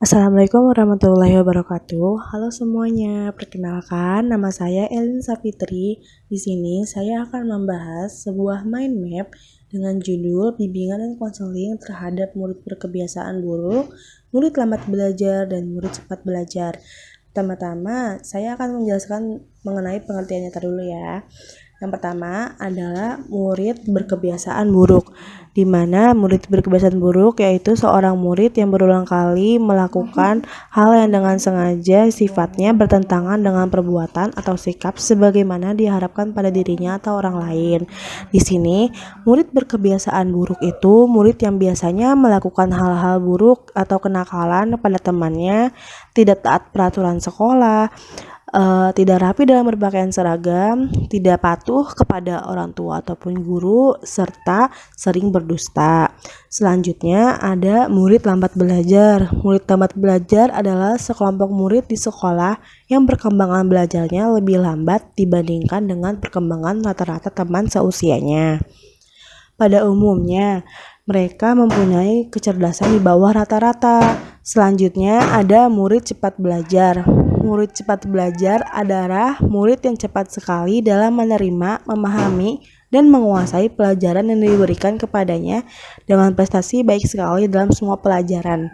Assalamualaikum warahmatullahi wabarakatuh. Halo semuanya, perkenalkan nama saya Elin Sapitri. Di sini saya akan membahas sebuah mind map dengan judul Bimbingan dan Konseling terhadap murid berkebiasaan buruk, murid lambat belajar, dan murid cepat belajar. Pertama-tama, saya akan menjelaskan mengenai pengertiannya dulu ya. Yang pertama adalah murid berkebiasaan buruk, di mana murid berkebiasaan buruk yaitu seorang murid yang berulang kali melakukan hal yang dengan sengaja sifatnya bertentangan dengan perbuatan atau sikap sebagaimana diharapkan pada dirinya atau orang lain. Di sini, murid berkebiasaan buruk itu murid yang biasanya melakukan hal-hal buruk atau kenakalan pada temannya, tidak taat peraturan sekolah, tidak rapi dalam berpakaian seragam, tidak patuh kepada orang tua ataupun guru, serta sering berdusta. Selanjutnya ada murid lambat belajar. Murid lambat belajar adalah sekelompok murid di sekolah yang perkembangan belajarnya lebih lambat dibandingkan dengan perkembangan rata-rata teman seusianya. Pada umumnya, mereka mempunyai kecerdasan di bawah rata-rata. Selanjutnya ada murid cepat belajar. Murid cepat belajar adalah murid yang cepat sekali dalam menerima, memahami, dan menguasai pelajaran yang diberikan kepadanya dengan prestasi baik sekali dalam semua pelajaran.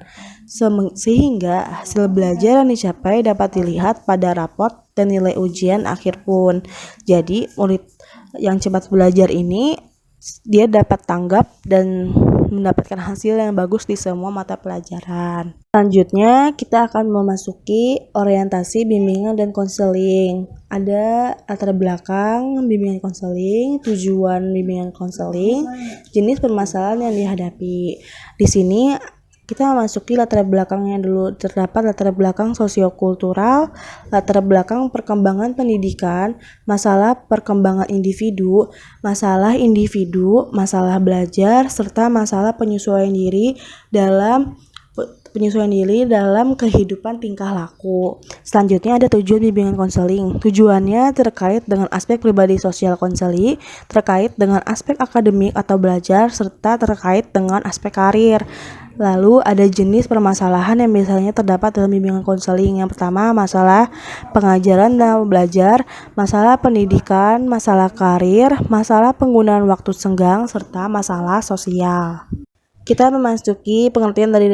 Sehingga hasil belajar yang dicapai dapat dilihat pada raport dan nilai ujian akhir pun. Jadi, murid yang cepat belajar ini dia dapat tanggap dan mendapatkan hasil yang bagus di semua mata pelajaran. Selanjutnya kita akan memasuki orientasi bimbingan dan konseling. Ada latar belakang bimbingan konseling, tujuan bimbingan konseling, jenis permasalahan yang dihadapi. Di sini kita memasuki latar belakangnya dulu. Terdapat latar belakang sosiokultural, latar belakang perkembangan pendidikan, masalah perkembangan individu, masalah belajar, serta masalah penyesuaian diri dalam kehidupan tingkah laku. Selanjutnya ada tujuan bimbingan konseling. Tujuannya terkait dengan aspek pribadi sosial konseli, terkait dengan aspek akademik atau belajar, serta terkait dengan aspek karir. Lalu ada jenis permasalahan yang biasanya terdapat dalam bimbingan konseling. Yang pertama, masalah pengajaran dan belajar, masalah pendidikan, masalah karir, masalah penggunaan waktu senggang, serta masalah sosial. Kita memasuki pengertian dari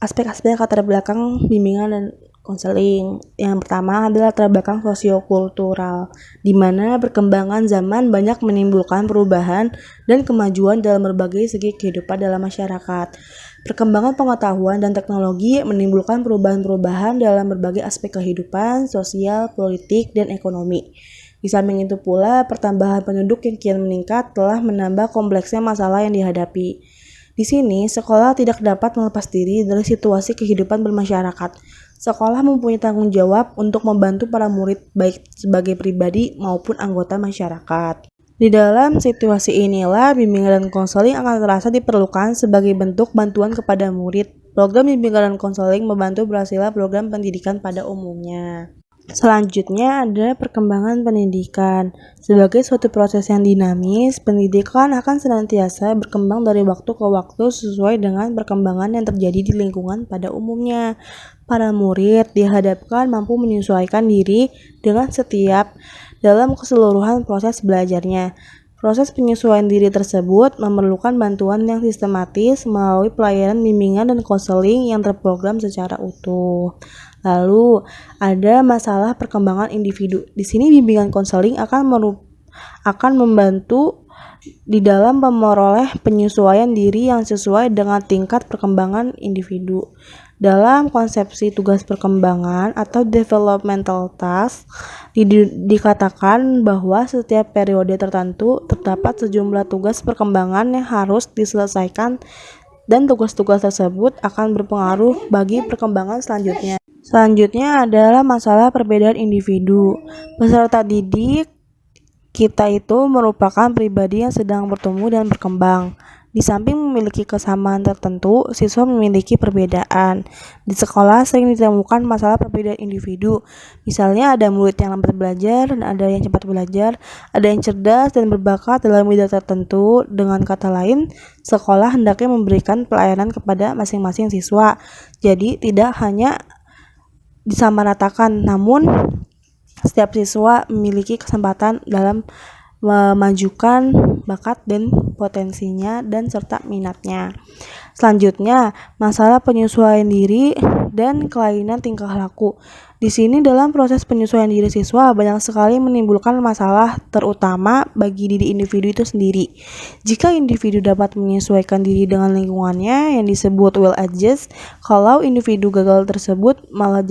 aspek-aspek latar belakang bimbingan dan konseling. Yang pertama adalah latar belakang sosiokultural, di mana perkembangan zaman banyak menimbulkan perubahan dan kemajuan dalam berbagai segi kehidupan dalam masyarakat. Perkembangan pengetahuan dan teknologi menimbulkan perubahan-perubahan dalam berbagai aspek kehidupan, sosial, politik, dan ekonomi. Di samping itu pula, pertambahan penduduk yang kian meningkat telah menambah kompleksnya masalah yang dihadapi. Di sini, sekolah tidak dapat melepas diri dari situasi kehidupan bermasyarakat. Sekolah mempunyai tanggung jawab untuk membantu para murid baik sebagai pribadi maupun anggota masyarakat. Di dalam situasi inilah, bimbingan dan konseling akan terasa diperlukan sebagai bentuk bantuan kepada murid. Program bimbingan dan konseling membantu berhasilnya program pendidikan pada umumnya. Selanjutnya ada perkembangan pendidikan. Sebagai suatu proses yang dinamis, pendidikan akan senantiasa berkembang dari waktu ke waktu sesuai dengan perkembangan yang terjadi di lingkungan pada umumnya. Para murid dihadapkan mampu menyesuaikan diri dengan setiap dalam keseluruhan proses belajarnya. Proses penyesuaian diri tersebut memerlukan bantuan yang sistematis melalui pelayanan bimbingan dan konseling yang terprogram secara utuh. Lalu ada masalah perkembangan individu. Di sini bimbingan konseling akan membantu di dalam memperoleh penyesuaian diri yang sesuai dengan tingkat perkembangan individu. Dalam konsepsi tugas perkembangan atau developmental task, dikatakan bahwa setiap periode tertentu terdapat sejumlah tugas perkembangan yang harus diselesaikan dan tugas-tugas tersebut akan berpengaruh bagi perkembangan selanjutnya. Selanjutnya adalah masalah perbedaan individu. Peserta didik kita itu merupakan pribadi yang sedang bertumbuh dan berkembang. Di samping memiliki kesamaan tertentu, siswa memiliki perbedaan. Di sekolah sering ditemukan masalah perbedaan individu. Misalnya ada murid yang lambat belajar dan ada yang cepat belajar, ada yang cerdas dan berbakat dalam bidang tertentu. Dengan kata lain, sekolah hendaknya memberikan pelayanan kepada masing-masing siswa. Jadi tidak hanya disamaratakan, namun setiap siswa memiliki kesempatan dalam memajukan bakat dan potensinya dan serta minatnya. Selanjutnya, masalah penyesuaian diri dan kelainan tingkah laku. Di sini dalam proses penyesuaian diri siswa banyak sekali menimbulkan masalah terutama bagi diri individu itu sendiri. Jika individu dapat menyesuaikan diri dengan lingkungannya yang disebut well adjust, kalau individu gagal tersebut malah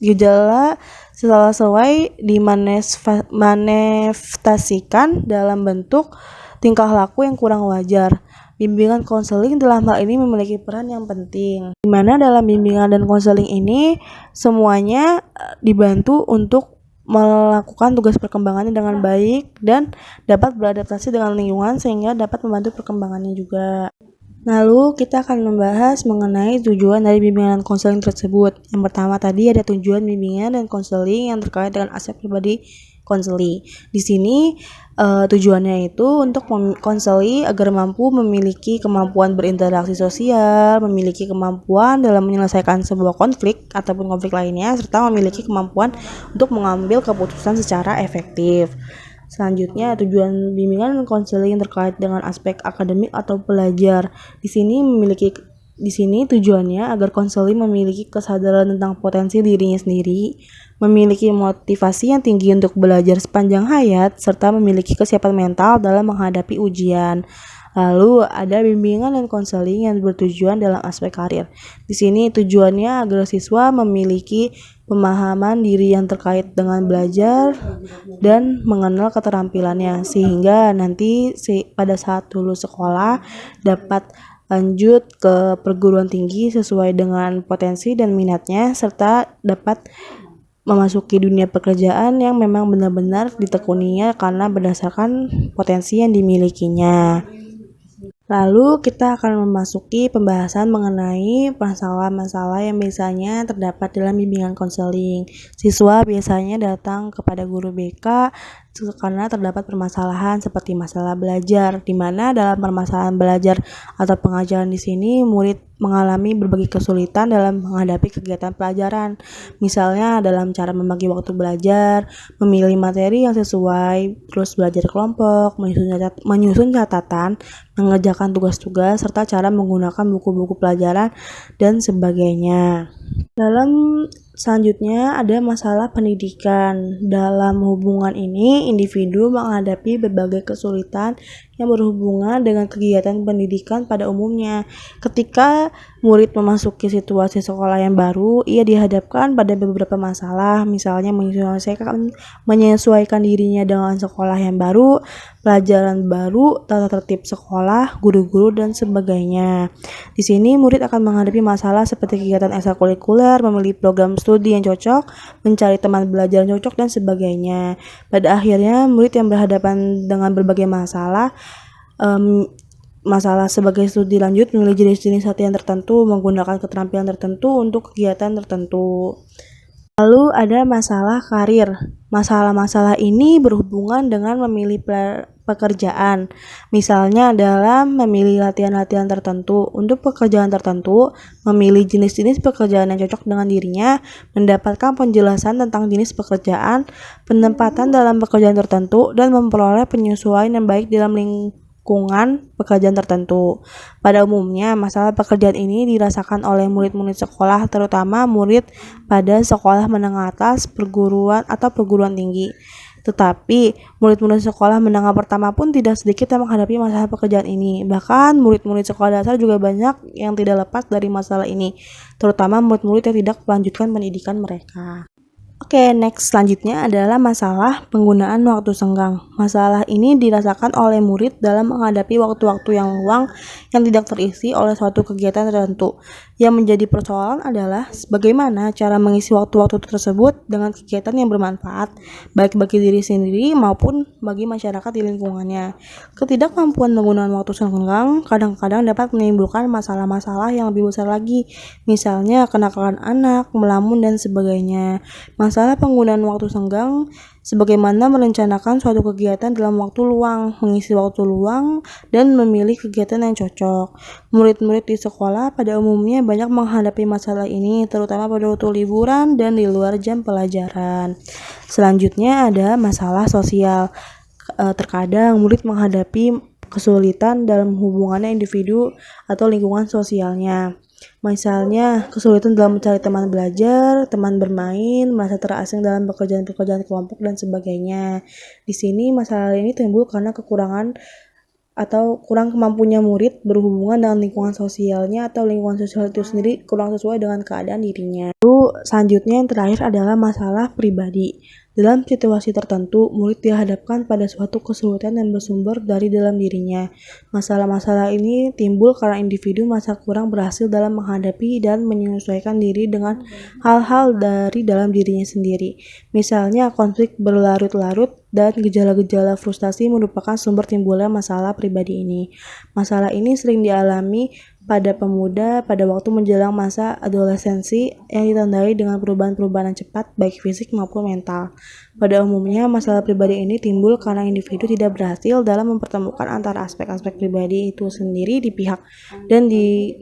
gejala salah sesuai dimanifestasikan dalam bentuk tingkah laku yang kurang wajar. Bimbingan konseling dalam hal ini memiliki peran yang penting, di mana dalam bimbingan dan konseling ini semuanya dibantu untuk melakukan tugas perkembangannya dengan baik dan dapat beradaptasi dengan lingkungan sehingga dapat membantu perkembangannya juga. Lalu kita akan membahas mengenai tujuan dari bimbingan dan konseling tersebut. Yang pertama tadi ada tujuan bimbingan dan konseling yang terkait dengan aspek pribadi konseli. Di sini tujuannya itu untuk konseli agar mampu memiliki kemampuan berinteraksi sosial, memiliki kemampuan dalam menyelesaikan sebuah konflik ataupun konflik lainnya, serta memiliki kemampuan untuk mengambil keputusan secara efektif. Selanjutnya, tujuan bimbingan dan konseling terkait dengan aspek akademik atau belajar. Di sini tujuannya agar konseling memiliki kesadaran tentang potensi dirinya sendiri, memiliki motivasi yang tinggi untuk belajar sepanjang hayat, serta memiliki kesiapan mental dalam menghadapi ujian. Lalu ada bimbingan dan konseling yang bertujuan dalam aspek karir. Di sini tujuannya agar siswa memiliki pemahaman diri yang terkait dengan belajar dan mengenal keterampilannya sehingga nanti pada saat lulus sekolah dapat lanjut ke perguruan tinggi sesuai dengan potensi dan minatnya serta dapat memasuki dunia pekerjaan yang memang benar-benar ditekuninya karena berdasarkan potensi yang dimilikinya. Lalu kita akan memasuki pembahasan mengenai masalah-masalah yang biasanya terdapat dalam bimbingan konseling. Siswa biasanya datang kepada guru BK karena terdapat permasalahan seperti masalah belajar, di mana dalam permasalahan belajar atau pengajaran di sini murid mengalami berbagai kesulitan dalam menghadapi kegiatan pelajaran. Misalnya dalam cara membagi waktu belajar, memilih materi yang sesuai, terus belajar kelompok, menyusun catatan, mengerjakan tugas-tugas, serta cara menggunakan buku-buku pelajaran dan sebagainya. Dalam selanjutnya ada masalah pendidikan. Dalam hubungan ini, individu menghadapi berbagai kesulitan yang berhubungan dengan kegiatan pendidikan pada umumnya. Ketika murid memasuki situasi sekolah yang baru, ia dihadapkan pada beberapa masalah, misalnya menyesuaikan dirinya dengan sekolah yang baru, pelajaran baru, tata tertib sekolah, guru-guru, dan sebagainya. Di sini murid akan menghadapi masalah seperti kegiatan ekstrakurikuler, memilih program studi yang cocok, mencari teman belajar yang cocok, dan sebagainya. Pada akhirnya, murid yang berhadapan dengan berbagai masalah sebagai studi lanjut, memilih jenis-jenis latihan tertentu, menggunakan keterampilan tertentu untuk kegiatan tertentu. Lalu ada masalah karir. Masalah-masalah ini berhubungan dengan memilih pekerjaan. Misalnya dalam memilih latihan-latihan tertentu untuk pekerjaan tertentu, memilih jenis-jenis pekerjaan yang cocok dengan dirinya, mendapatkan penjelasan tentang jenis pekerjaan, penempatan dalam pekerjaan tertentu, dan memperoleh penyesuaian yang baik dalam lingkungan pekerjaan tertentu. Pada umumnya, masalah pekerjaan ini dirasakan oleh murid-murid sekolah, terutama murid pada sekolah menengah atas, perguruan atau perguruan tinggi. Tetapi, murid-murid sekolah menengah pertama pun tidak sedikit yang menghadapi masalah pekerjaan ini. Bahkan, murid-murid sekolah dasar juga banyak yang tidak lepas dari masalah ini, terutama murid-murid yang tidak melanjutkan pendidikan mereka. Oke, next selanjutnya adalah masalah penggunaan waktu senggang. Masalah ini dirasakan oleh murid dalam menghadapi waktu-waktu yang luang yang tidak terisi oleh suatu kegiatan tertentu. Yang menjadi persoalan adalah bagaimana cara mengisi waktu-waktu tersebut dengan kegiatan yang bermanfaat, baik bagi diri sendiri maupun bagi masyarakat di lingkungannya. Ketidakmampuan penggunaan waktu senggang kadang-kadang dapat menimbulkan masalah-masalah yang lebih besar lagi, misalnya kenakalan anak, melamun, dan sebagainya. Masalah penggunaan waktu senggang sebagaimana merencanakan suatu kegiatan dalam waktu luang, mengisi waktu luang, dan memilih kegiatan yang cocok. Murid-murid di sekolah pada umumnya banyak menghadapi masalah ini, terutama pada waktu liburan dan di luar jam pelajaran. Selanjutnya ada masalah sosial. Terkadang murid menghadapi kesulitan dalam hubungannya individu atau lingkungan sosialnya. Misalnya, kesulitan dalam mencari teman belajar, teman bermain, merasa terasing dalam pekerjaan-pekerjaan kelompok, dan sebagainya. Di sini masalah ini timbul karena kekurangan atau kurang kemampuannya murid berhubungan dengan lingkungan sosialnya atau lingkungan sosial itu sendiri kurang sesuai dengan keadaan dirinya. Lalu selanjutnya yang terakhir adalah masalah pribadi. Dalam situasi tertentu, murid dihadapkan pada suatu kesulitan yang bersumber dari dalam dirinya. Masalah-masalah ini timbul karena individu merasa kurang berhasil dalam menghadapi dan menyesuaikan diri dengan hal-hal dari dalam dirinya sendiri. Misalnya, konflik berlarut-larut dan gejala-gejala frustasi merupakan sumber timbulnya masalah pribadi ini. Masalah ini sering dialami pada pemuda pada waktu menjelang masa adolescensi yang ditandai dengan perubahan-perubahan cepat baik fisik maupun mental. Pada umumnya, masalah pribadi ini timbul karena individu tidak berhasil dalam mempertemukan antara aspek-aspek pribadi itu sendiri di pihak dan di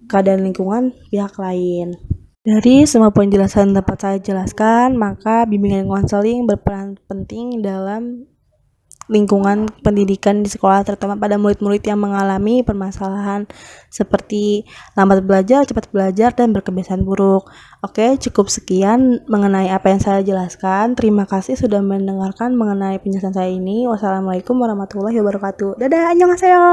keadaan lingkungan pihak lain. Dari semua penjelasan dapat saya jelaskan, maka bimbingan konseling berperan penting dalam lingkungan pendidikan di sekolah, terutama pada murid-murid yang mengalami permasalahan seperti lambat belajar, cepat belajar, dan berkebiasaan buruk. Oke, cukup sekian mengenai apa yang saya jelaskan. Terima kasih sudah mendengarkan mengenai penjelasan saya ini. Wassalamualaikum warahmatullahi wabarakatuh. Dadah, annyeonghaseyo.